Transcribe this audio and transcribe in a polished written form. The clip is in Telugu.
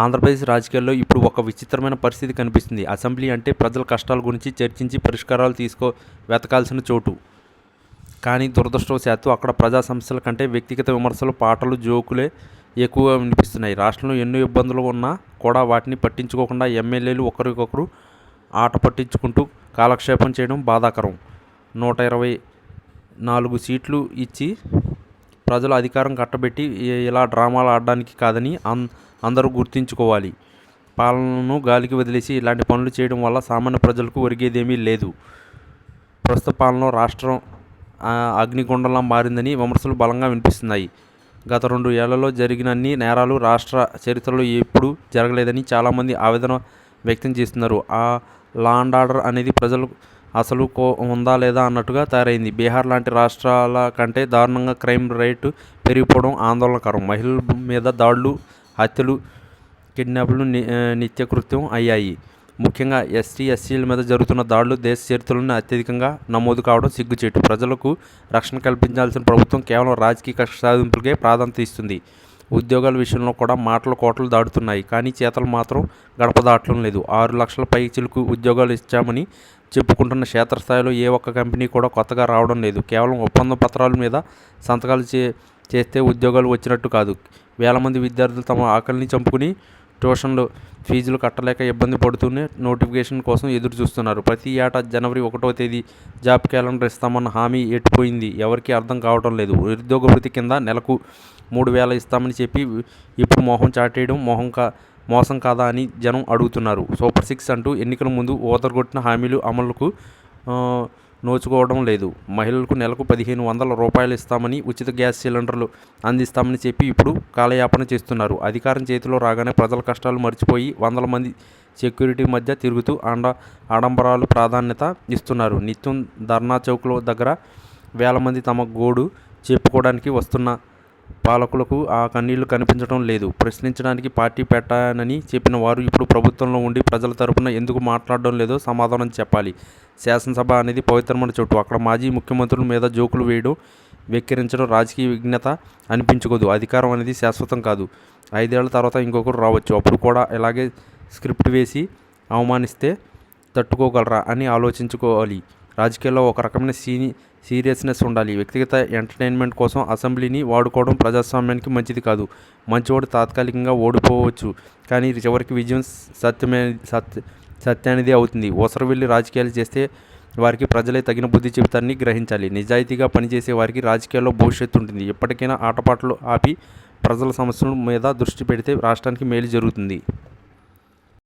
ఆంధ్రప్రదేశ్ రాజకీయాల్లో ఇప్పుడు ఒక విచిత్రమైన పరిస్థితి కనిపిస్తుంది. అసెంబ్లీ అంటే ప్రజల కష్టాల గురించి చర్చించి పరిష్కారాలు వెతకాల్సిన చోటు. కానీ దురదృష్టవశాత్తు అక్కడ ప్రజా సమస్యల కంటే వ్యక్తిగత విమర్శలు, పాటలు, జోకులే ఎక్కువగా వినిపిస్తున్నాయి. రాష్ట్రంలో ఎన్నో ఇబ్బందులు ఉన్నా కూడా వాటిని పట్టించుకోకుండా ఎమ్మెల్యేలు ఒకరికొకరు ఆట పట్టించుకుంటూ కాలక్షేపం చేయడం బాధాకరం. 124 సీట్లు ఇచ్చి ప్రజలు అధికారం కట్టబెట్టి ఇలా డ్రామాలు ఆడడానికి కాదని అందరూ గుర్తుంచుకోవాలి. పాలనను గాలికి వదిలేసి ఇలాంటి పనులు చేయడం వల్ల సామాన్య ప్రజలకు ఒరిగేదేమీ లేదు. ప్రస్తుత పాలనలో రాష్ట్రం అగ్నిగుండంలా మారిందని విమర్శలు బలంగా వినిపిస్తున్నాయి. గత 2 ఏళ్లలో జరిగిన అన్ని నేరాలు రాష్ట్ర చరిత్రలో ఎప్పుడూ జరగలేదని చాలామంది ఆవేదన వ్యక్తం చేస్తున్నారు. ఆ లా అండ్ ఆర్డర్ అనేది ప్రజలు అసలు ఉందా లేదా అన్నట్టుగా తయారైంది. బీహార్ లాంటి రాష్ట్రాల కంటే దారుణంగా క్రైమ్ రేటు పెరిగిపోవడం ఆందోళనకరం. మహిళల మీద దాడులు, హత్యలు, కిడ్నాప్లు నిత్యకృత్యం అయ్యాయి. ముఖ్యంగా ఎస్టీ, ఎస్సీల మీద జరుగుతున్న దాడులు దేశ చరిత్రలోనే అత్యధికంగా నమోదు కావడం సిగ్గుచేటు. ప్రజలకు రక్షణ కల్పించాల్సిన ప్రభుత్వం కేవలం రాజకీయ కక్ష సాధింపులకే ప్రాధాన్యత ఇస్తుంది. ఉద్యోగాల విషయంలో కూడా మాటలు కోటలు దాటుతున్నాయి, కానీ చేతలు మాత్రం గడప దాటడం లేదు. 6 లక్షల పైచిలకు ఉద్యోగాలు ఇచ్చామని చెప్పుకుంటున్న క్షేత్రస్థాయిలో ఏ ఒక్క కంపెనీ కూడా కొత్తగా రావడం లేదు. కేవలం ఒప్పంద పత్రాల మీద సంతకాలు చేస్తే ఉద్యోగాలు వచ్చినట్టు కాదు. వేల మంది విద్యార్థులు తమ ఆకలిని చంపుకుని ట్యూషన్లు ఫీజులు కట్టలేక ఇబ్బంది పడుతూనే నోటిఫికేషన్ కోసం ఎదురు చూస్తున్నారు. ప్రతి ఏటా జనవరి 1వ తేదీ జాబ్ క్యాలెండర్ ఇస్తామన్న హామీ ఎటుపోయింది ఎవరికీ అర్థం కావడం లేదు. నిరుద్యోగ వృత్తి కింద నెలకు 3,000 ఇస్తామని చెప్పి ఇప్పుడు మొహం చాటేయడం మోసం కాదా అని జనం అడుగుతున్నారు. సూపర్ 6 అంటూ ఎన్నికల ముందు ఊదరగొట్టిన హామీలు అమలుకు నోచుకోవడం లేదు. మహిళలకు నెలకు 1,500 రూపాయలు ఇస్తామని, ఉచిత గ్యాస్ సిలిండర్లు అందిస్తామని చెప్పి ఇప్పుడు కాలయాపన చేస్తున్నారు. అధికారం చేతిలో రాగానే ప్రజల కష్టాలు మర్చిపోయి వందల మంది సెక్యూరిటీ మధ్య తిరుగుతూ ఆడంబరాలు ప్రాధాన్యత ఇస్తున్నారు. నిత్యం ధర్నా చౌక్ల దగ్గర వేల మంది తమ గోడు చెప్పుకోవడానికి వస్తున్న పాలకులకు ఆ కన్నీళ్లు కనిపించడం లేదు. ప్రశ్నించడానికి పార్టీ పెట్టానని చెప్పిన వారు ఇప్పుడు ప్రభుత్వంలో ఉండి ప్రజల తరపున ఎందుకు మాట్లాడడం లేదో సమాధానం చెప్పాలి. శాసనసభ అనేది పవిత్రమైన చోటు. అక్కడ మాజీ ముఖ్యమంత్రుల మీద జోకులు వేయడం, వెక్కిరించడం రాజకీయ విఘ్నత అనిపించుకోదు. అధికారం అనేది శాశ్వతం కాదు. 5 ఏళ్ల తర్వాత ఇంకొకరు రావచ్చు. అప్పుడు కూడా ఇలాగే స్క్రిప్ట్ వేసి అవమానిస్తే తట్టుకోగలరా అని ఆలోచించుకోవాలి. రాజకీయాల్లో ఒక రకమైన సీరియస్నెస్ ఉండాలి. వ్యక్తిగత ఎంటర్టైన్మెంట్ కోసం అసెంబ్లీని వాడుకోవడం ప్రజాస్వామ్యానికి మంచిది కాదు. మంచివాడు తాత్కాలికంగా ఓడిపోవచ్చు, కానీ చివరికి విజయం సత్యానిదే అవుతుంది. వెళ్ళి రాజకీయాలు చేస్తే వారికి ప్రజలే తగిన బుద్ధి చెబుతారని గ్రహించాలి. నిజాయితీగా పనిచేసే వారికి రాజకీయాల్లో భవిష్యత్తు ఉంటుంది. ఎప్పటికైనా ఆటపాటలు ఆపి ప్రజల సమస్యల మీద దృష్టి పెడితే రాష్ట్రానికి మేలు జరుగుతుంది.